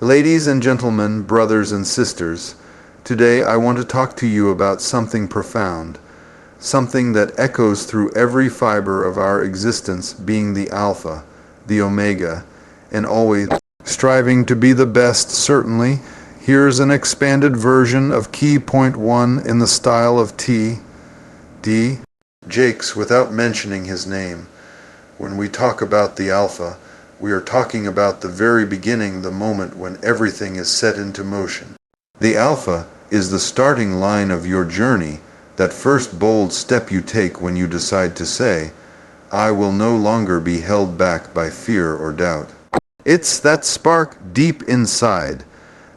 Ladies and gentlemen, brothers and sisters, today I want to talk to you about something profound, something that echoes through every fiber of our existence, being the Alpha, the Omega, and always striving to be the best. Certainly, here's an expanded version of key point 1 in the style of T.D. Jakes, without mentioning his name. When we talk about the Alpha, we are talking about the very beginning, the moment when everything is set into motion. The Alpha is the starting line of your journey, that first bold step you take when you decide to say, I will no longer be held back by fear or doubt. It's that spark deep inside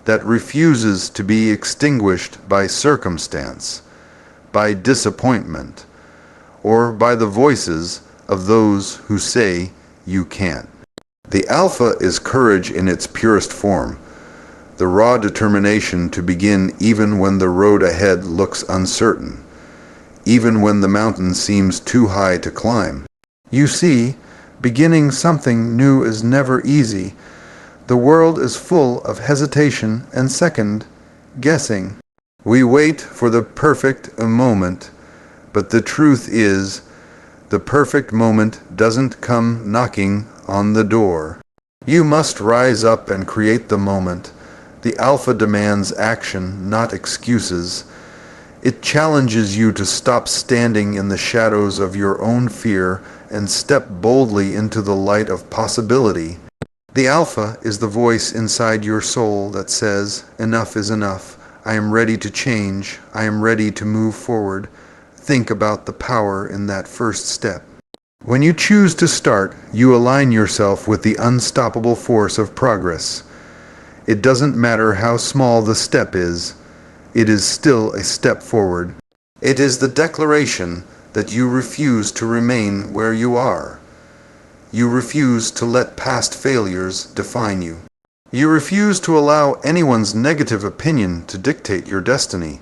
that refuses to be extinguished by circumstance, by disappointment, or by the voices of those who say you can't. The Alpha is courage in its purest form, the raw determination to begin even when the road ahead looks uncertain, even when the mountain seems too high to climb. You see, beginning something new is never easy. The world is full of hesitation and second guessing. We wait for the perfect moment, but the truth is, the perfect moment doesn't come knocking on the door. You must rise up and create the moment. The Alpha demands action, not excuses. It challenges you to stop standing in the shadows of your own fear and step boldly into the light of possibility. The Alpha is the voice inside your soul that says, enough is enough. I am ready to change. I am ready to move forward. Think about the power in that first step. When you choose to start, you align yourself with the unstoppable force of progress. It doesn't matter how small the step is, it is still a step forward. It is the declaration that you refuse to remain where you are. You refuse to let past failures define you. You refuse to allow anyone's negative opinion to dictate your destiny.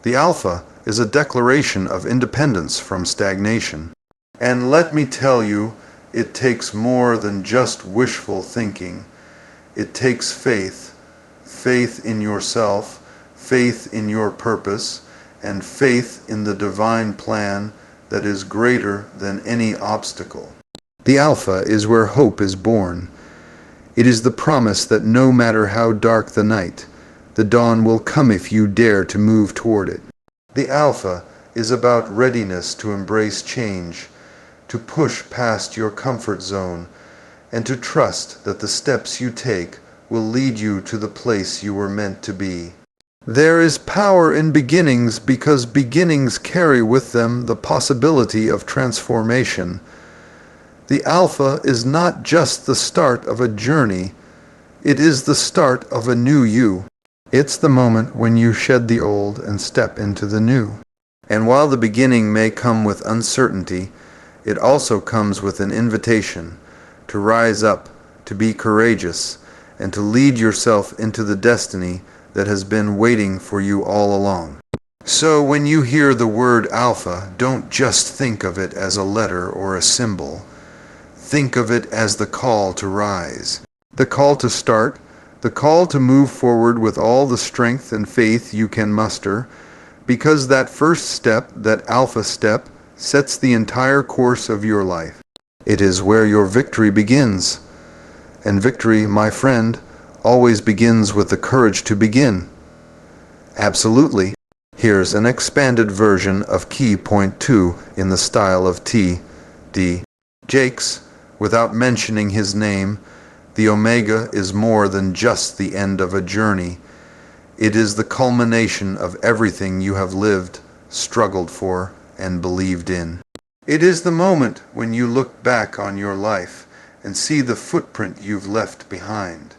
The Alpha is a declaration of independence from stagnation. And let me tell you, it takes more than just wishful thinking. It takes faith, faith in yourself, faith in your purpose, and faith in the divine plan that is greater than any obstacle. The Alpha is where hope is born. It is the promise that no matter how dark the night, the dawn will come if you dare to move toward it. The Alpha is about readiness to embrace change, to push past your comfort zone, and to trust that the steps you take will lead you to the place you were meant to be. There is power in beginnings because beginnings carry with them the possibility of transformation. The Alpha is not just the start of a journey, it is the start of a new you. It's the moment when you shed the old and step into the new. And while the beginning may come with uncertainty, it also comes with an invitation to rise up, to be courageous, and to lead yourself into the destiny that has been waiting for you all along. So when you hear the word Alpha, don't just think of it as a letter or a symbol. Think of it as the call to rise, the call to start, the call to move forward with all the strength and faith you can muster, because that first step, that Alpha step, sets the entire course of your life. It is where your victory begins. And victory, my friend, always begins with the courage to begin. Absolutely. Here's an expanded version of key point 2 in the style of T.D. Jakes, without mentioning his name. The Omega is more than just the end of a journey. It is the culmination of everything you have lived, struggled for, and believed in. It is the moment when you look back on your life and see the footprint you've left behind,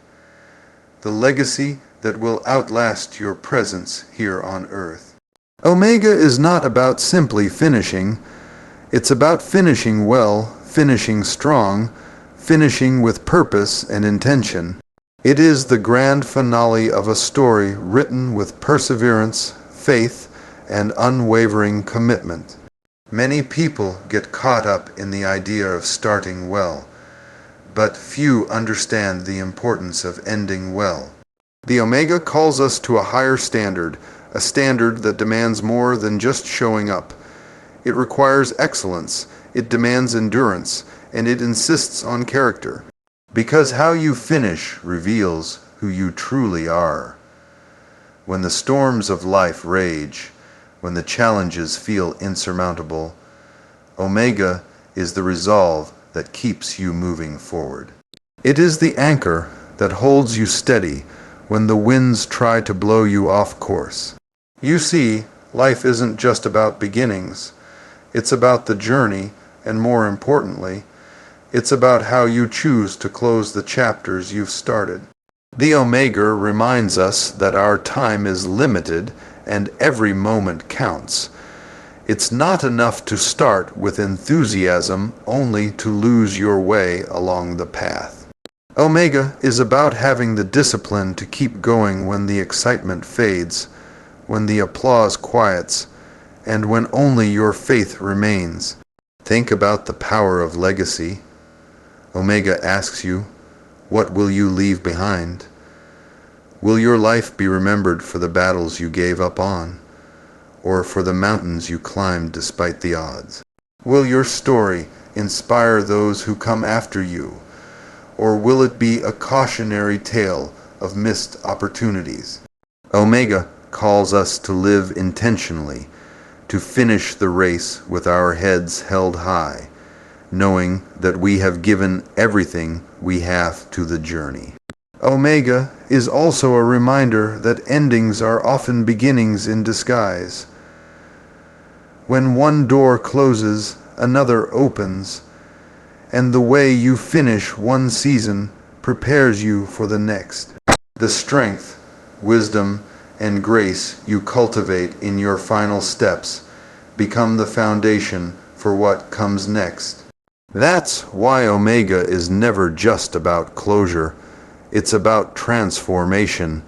the legacy that will outlast your presence here on earth. Omega is not about simply finishing. It's about finishing well, finishing strong, finishing with purpose and intention. It is the grand finale of a story written with perseverance, faith, and unwavering commitment. Many people get caught up in the idea of starting well, but few understand the importance of ending well. The Omega calls us to a higher standard, a standard that demands more than just showing up. It requires excellence, it demands endurance, and it insists on character. Because how you finish reveals who you truly are. When the storms of life rage, when the challenges feel insurmountable, Omega is the resolve that keeps you moving forward. It is the anchor that holds you steady when the winds try to blow you off course. You see, life isn't just about beginnings. It's about the journey, and more importantly, it's about how you choose to close the chapters you've started. The Omega reminds us that our time is limited and every moment counts. It's not enough to start with enthusiasm only to lose your way along the path. Omega is about having the discipline to keep going when the excitement fades, when the applause quiets, and when only your faith remains. Think about the power of legacy. Omega asks you, what will you leave behind? Will your life be remembered for the battles you gave up on, or for the mountains you climbed despite the odds? Will your story inspire those who come after you, or will it be a cautionary tale of missed opportunities? Omega calls us to live intentionally, to finish the race with our heads held high, knowing that we have given everything we have to the journey. Omega is also a reminder that endings are often beginnings in disguise. When one door closes, another opens, and the way you finish one season prepares you for the next. The strength, wisdom, and grace you cultivate in your final steps become the foundation for what comes next. That's why Omega is never just about closure. It's about transformation.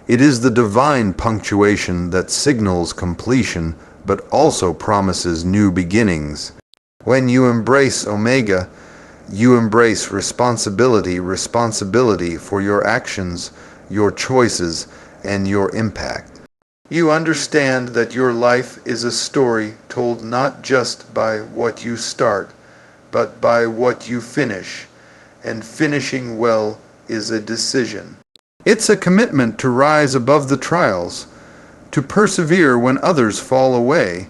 It is the divine punctuation that signals completion, but also promises new beginnings. When you embrace Omega, you embrace responsibility for your actions, your choices, and your impact. You understand that your life is a story told not just by what you start, but by what you finish, and finishing well is a decision. It's a commitment to rise above the trials, to persevere when others fall away,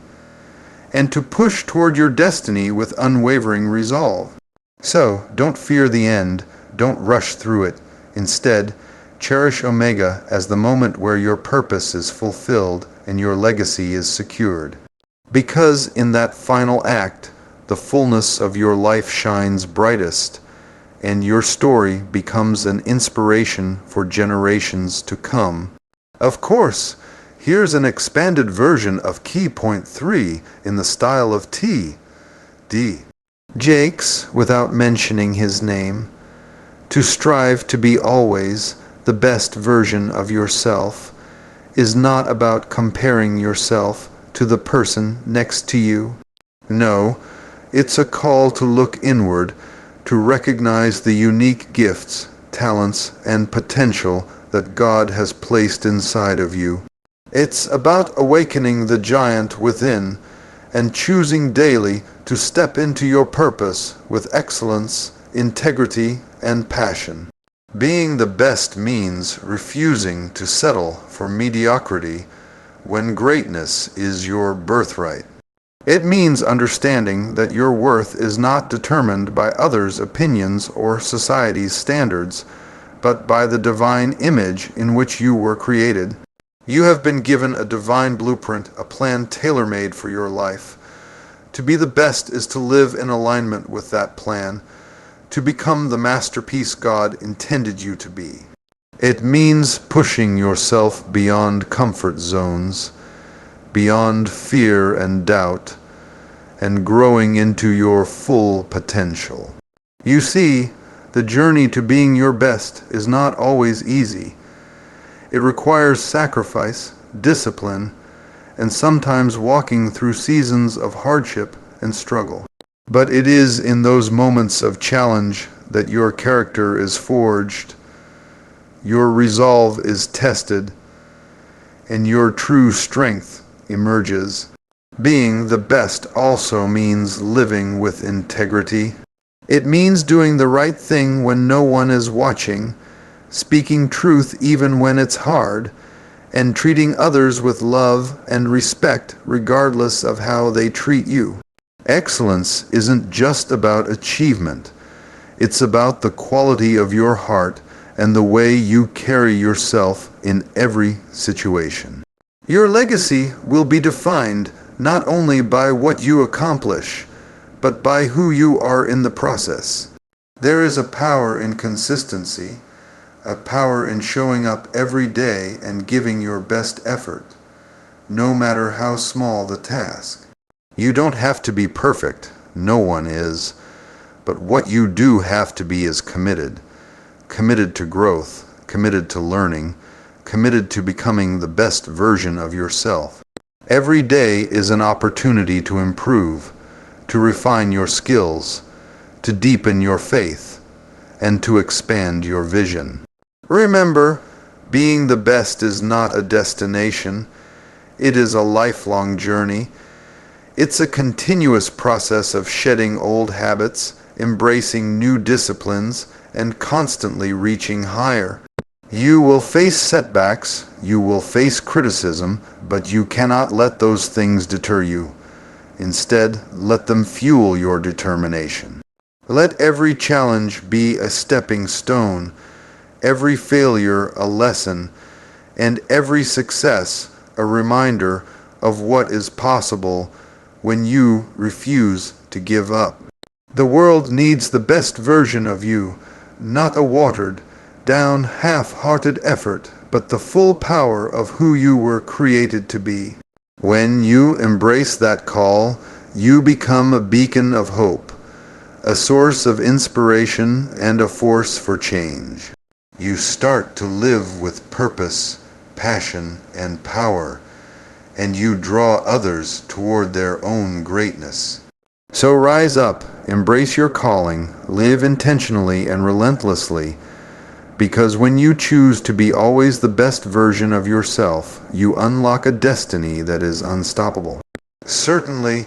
and to push toward your destiny with unwavering resolve. So, don't fear the end, don't rush through it. Instead, cherish Omega as the moment where your purpose is fulfilled and your legacy is secured. Because in that final act, the fullness of your life shines brightest, and your story becomes an inspiration for generations to come. Of course, here's an expanded version of Key Point 3 in the style of T.D. Jakes, without mentioning his name, to strive to be always the best version of yourself is not about comparing yourself to the person next to you. No, it's a call to look inward, to recognize the unique gifts, talents, and potential that God has placed inside of you. It's about awakening the giant within and choosing daily to step into your purpose with excellence, integrity, and passion. Being the best means refusing to settle for mediocrity when greatness is your birthright. It means understanding that your worth is not determined by others' opinions or society's standards, but by the divine image in which you were created. You have been given a divine blueprint, a plan tailor-made for your life. To be the best is to live in alignment with that plan, to become the masterpiece God intended you to be. It means pushing yourself beyond comfort zones, beyond fear and doubt, and growing into your full potential. You see, the journey to being your best is not always easy. It requires sacrifice, discipline, and sometimes walking through seasons of hardship and struggle. But it is in those moments of challenge that your character is forged, your resolve is tested, and your true strength emerges. Being the best also means living with integrity. It means doing the right thing when no one is watching, speaking truth even when it's hard, and treating others with love and respect regardless of how they treat you. Excellence isn't just about achievement. It's about the quality of your heart and the way you carry yourself in every situation. Your legacy will be defined not only by what you accomplish, but by who you are in the process. There is a power in consistency, a power in showing up every day and giving your best effort, no matter how small the task. You don't have to be perfect, no one is, but what you do have to be is committed. Committed to growth, committed to learning, committed to becoming the best version of yourself. Every day is an opportunity to improve, to refine your skills, to deepen your faith, and to expand your vision. Remember, being the best is not a destination. It is a lifelong journey. It's a continuous process of shedding old habits, embracing new disciplines, and constantly reaching higher. You will face setbacks, you will face criticism, but you cannot let those things deter you. Instead, let them fuel your determination. Let every challenge be a stepping stone, every failure a lesson, and every success a reminder of what is possible when you refuse to give up. The world needs the best version of you, not a watered down, half-hearted effort, but the full power of who you were created to be. When you embrace that call, you become a beacon of hope, a source of inspiration and a force for change. You start to live with purpose, passion, and power, and you draw others toward their own greatness. So rise up, embrace your calling, live intentionally and relentlessly, because when you choose to be always the best version of yourself, you unlock a destiny that is unstoppable. Certainly,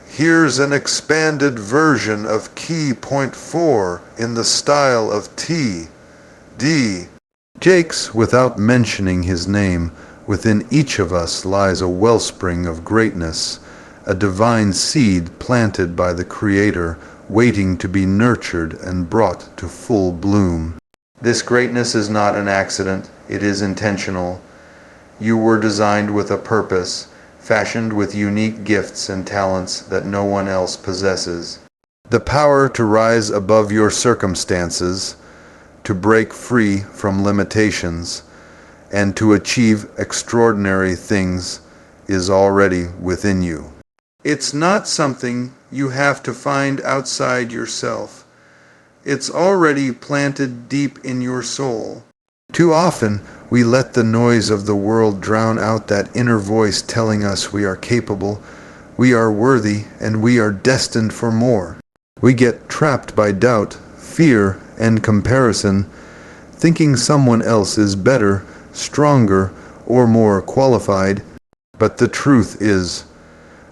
here's an expanded version of key point 4 in the style of T.D. Jakes, without mentioning his name, within each of us lies a wellspring of greatness, a divine seed planted by the Creator, waiting to be nurtured and brought to full bloom. This greatness is not an accident, it is intentional. You were designed with a purpose, fashioned with unique gifts and talents that no one else possesses. The power to rise above your circumstances, to break free from limitations, and to achieve extraordinary things is already within you. It's not something you have to find outside yourself. It's already planted deep in your soul. Too often, we let the noise of the world drown out that inner voice telling us we are capable, we are worthy, and we are destined for more. We get trapped by doubt, fear, and comparison, thinking someone else is better, stronger, or more qualified. But the truth is,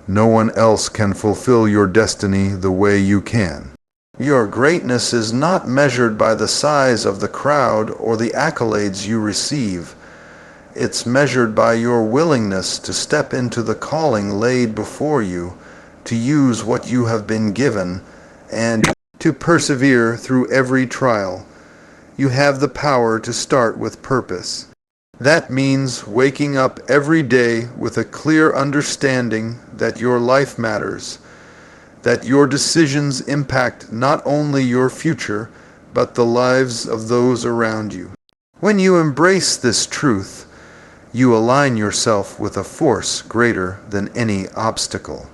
no one else can fulfill your destiny the way you can. Your greatness is not measured by the size of the crowd or the accolades you receive. It's measured by your willingness to step into the calling laid before you, to use what you have been given, and to persevere through every trial. You have the power to start with purpose. That means waking up every day with a clear understanding that your life matters, that your decisions impact not only your future, but the lives of those around you. When you embrace this truth, you align yourself with a force greater than any obstacle.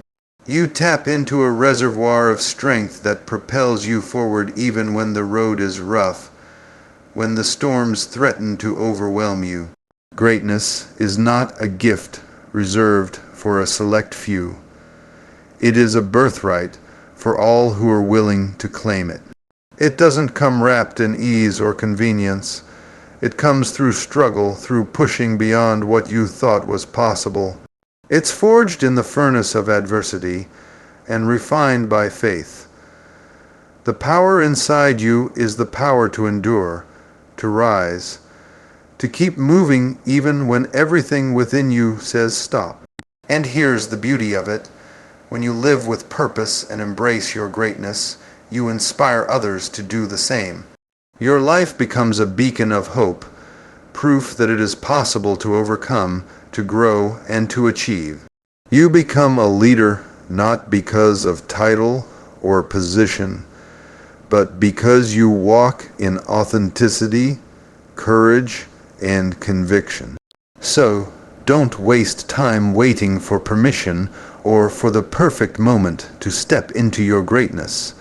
You tap into a reservoir of strength that propels you forward even when the road is rough, when the storms threaten to overwhelm you. Greatness is not a gift reserved for a select few. It is a birthright for all who are willing to claim it. It doesn't come wrapped in ease or convenience. It comes through struggle, through pushing beyond what you thought was possible. It's forged in the furnace of adversity and refined by faith. The power inside you is the power to endure, to rise, to keep moving even when everything within you says stop. And here's the beauty of it. When you live with purpose and embrace your greatness, you inspire others to do the same. Your life becomes a beacon of hope, proof that it is possible to overcome, to grow, and to achieve. You become a leader not because of title or position, but because you walk in authenticity, courage, and conviction. So, don't waste time waiting for permission or for the perfect moment to step into your greatness.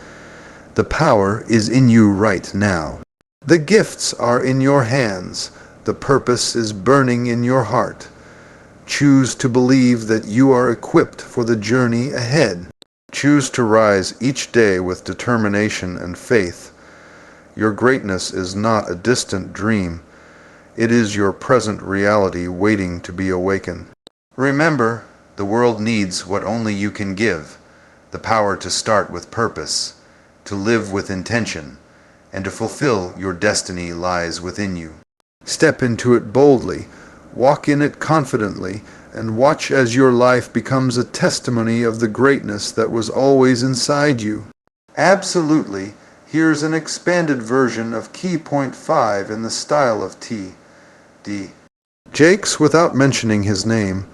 The power is in you right now. The gifts are in your hands. The purpose is burning in your heart. Choose to believe that you are equipped for the journey ahead. Choose to rise each day with determination and faith. Your greatness is not a distant dream. It is your present reality waiting to be awakened. Remember, the world needs what only you can give, the power to start with purpose, to live with intention, and to fulfill your destiny lies within you. Step into it boldly, walk in it confidently, and watch as your life becomes a testimony of the greatness that was always inside you. Absolutely, here's an expanded version of Key Point 5 in the style of T.D. Jake's, without mentioning his name,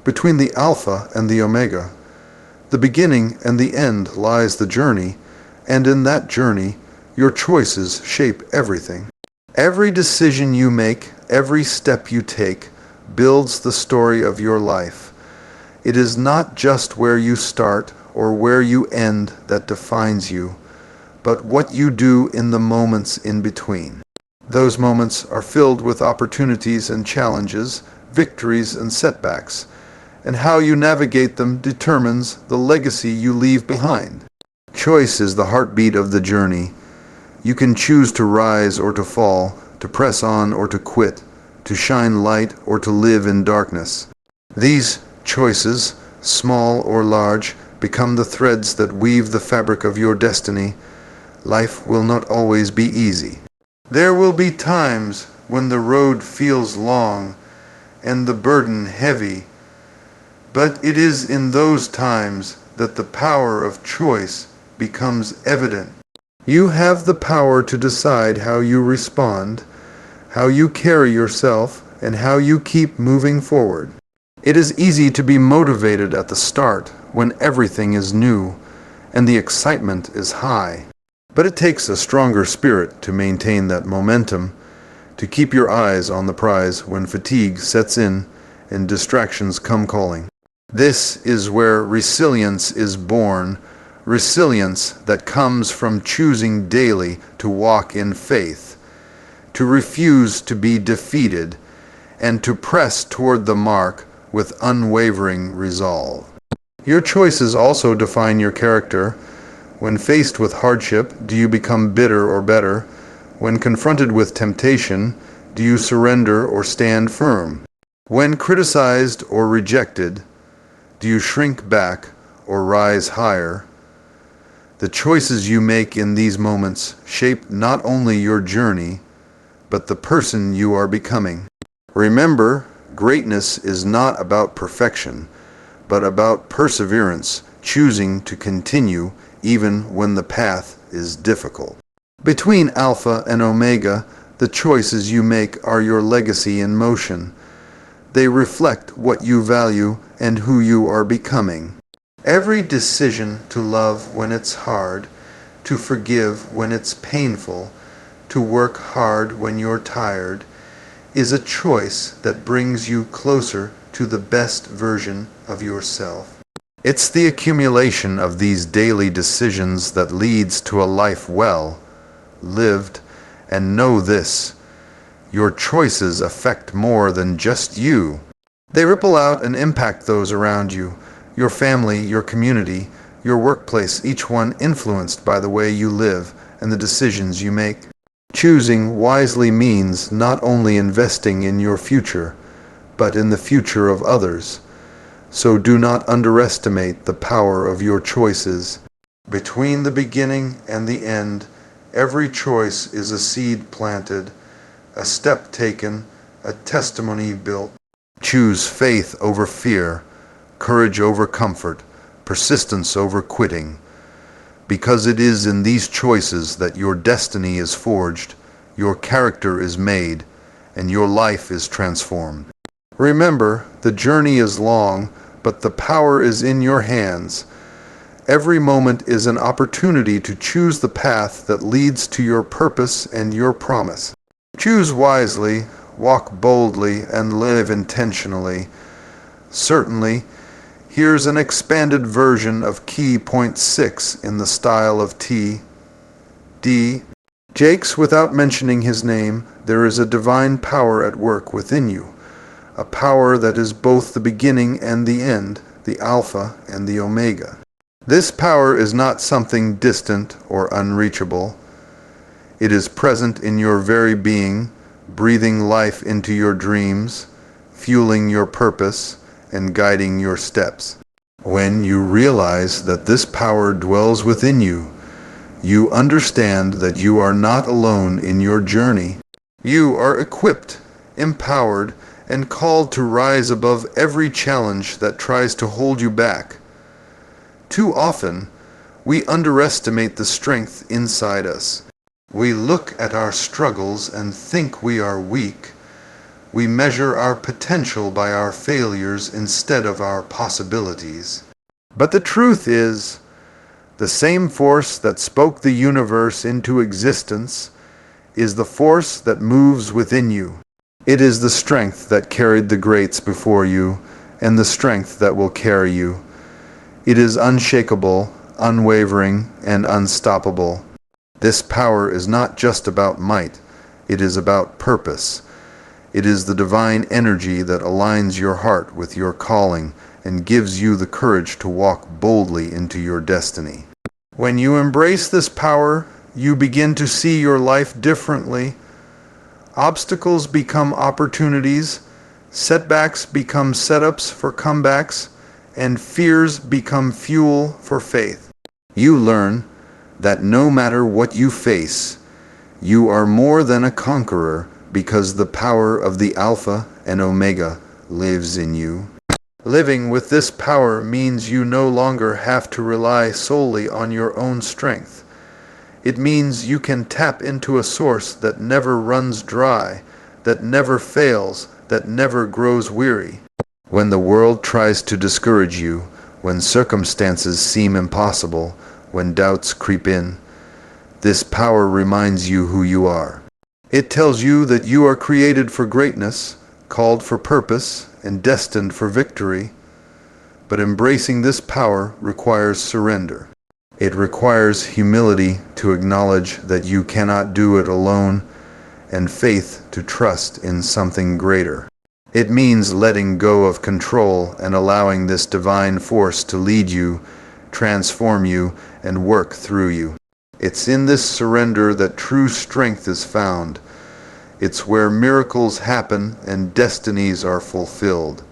between the Alpha and the Omega. The beginning and the end lies the journey, and in that journey, your choices shape everything. Every decision you make, every step you take, builds the story of your life. It is not just where you start or where you end that defines you, but what you do in the moments in between. Those moments are filled with opportunities and challenges, victories and setbacks, and how you navigate them determines the legacy you leave behind. Choice is the heartbeat of the journey. You can choose to rise or to fall, to press on or to quit, to shine light or to live in darkness. These choices, small or large, become the threads that weave the fabric of your destiny. Life will not always be easy. There will be times when the road feels long and the burden heavy, but it is in those times that the power of choice becomes evident. You have the power to decide how you respond, how you carry yourself, and how you keep moving forward. It is easy to be motivated at the start when everything is new and the excitement is high. But it takes a stronger spirit to maintain that momentum, to keep your eyes on the prize when fatigue sets in and distractions come calling. This is where resilience is born, resilience that comes from choosing daily to walk in faith, to refuse to be defeated, and to press toward the mark with unwavering resolve. Your choices also define your character. When faced with hardship, do you become bitter or better? When confronted with temptation, do you surrender or stand firm? When criticized or rejected, do you shrink back or rise higher? The choices you make in these moments shape not only your journey, but the person you are becoming. Remember, greatness is not about perfection, but about perseverance, choosing to continue even when the path is difficult. Between Alpha and Omega, the choices you make are your legacy in motion. They reflect what you value and who you are becoming. Every decision to love when it's hard, to forgive when it's painful, to work hard when you're tired, is a choice that brings you closer to the best version of yourself. It's the accumulation of these daily decisions that leads to a life well lived. And know this, your choices affect more than just you. They ripple out and impact those around you, your family, your community, your workplace, each one influenced by the way you live and the decisions you make. Choosing wisely means not only investing in your future, but in the future of others. So do not underestimate the power of your choices. Between the beginning and the end, every choice is a seed planted, a step taken, a testimony built. Choose faith over fear, courage over comfort, persistence over quitting. Because it is in these choices that your destiny is forged, your character is made, and your life is transformed. Remember, the journey is long, but the power is in your hands. Every moment is an opportunity to choose the path that leads to your purpose and your promise. Choose wisely, walk boldly, and live intentionally. Certainly, here's an expanded version of key point 6 in the style of T.D. Jakes, without mentioning his name, there is a divine power at work within you, a power that is both the beginning and the end, the Alpha and the Omega. This power is not something distant or unreachable. It is present in your very being, breathing life into your dreams, fueling your purpose, and guiding your steps. When you realize that this power dwells within you, you understand that you are not alone in your journey. You are equipped, empowered, and called to rise above every challenge that tries to hold you back. Too often, we underestimate the strength inside us. We look at our struggles and think we are weak. We measure our potential by our failures instead of our possibilities. But the truth is, the same force that spoke the universe into existence is the force that moves within you. It is the strength that carried the greats before you, and the strength that will carry you. It is unshakable, unwavering, and unstoppable. This power is not just about might, it is about purpose. It is the divine energy that aligns your heart with your calling and gives you the courage to walk boldly into your destiny. When you embrace this power, you begin to see your life differently. Obstacles become opportunities, setbacks become setups for comebacks, and fears become fuel for faith. You learn that no matter what you face, you are more than a conqueror because the power of the Alpha and Omega lives in you. Living with this power means you no longer have to rely solely on your own strength. It means you can tap into a source that never runs dry, that never fails, that never grows weary. When the world tries to discourage you, when circumstances seem impossible, when doubts creep in, this power reminds you who you are. It tells you that you are created for greatness, called for purpose, and destined for victory. But embracing this power requires surrender. It requires humility to acknowledge that you cannot do it alone, and faith to trust in something greater. It means letting go of control and allowing this divine force to lead you, transform you, and work through you. It's in this surrender that true strength is found. It's where miracles happen and destinies are fulfilled.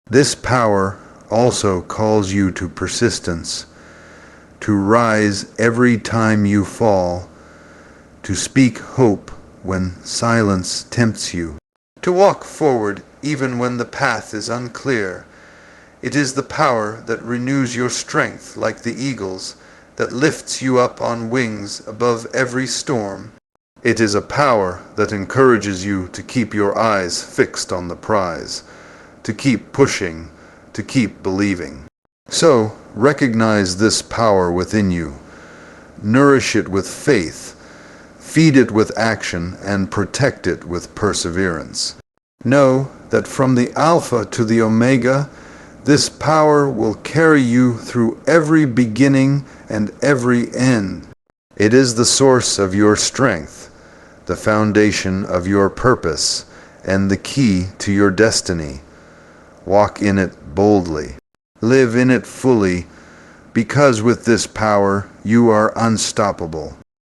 This power also calls you to persistence, to rise every time you fall, to speak hope when silence tempts you, to walk forward even when the path is unclear. It is the power that renews your strength like the eagles, that lifts you up on wings above every storm. It is a power that encourages you to keep your eyes fixed on the prize, to keep pushing, to keep believing. So, recognize this power within you. Nourish it with faith, feed it with action, and protect it with perseverance. Know that from the Alpha to the Omega, this power will carry you through every beginning and every end. It is the source of your strength, the foundation of your purpose, and the key to your destiny. Walk in it boldly. Live in it fully, because with this power you are unstoppable.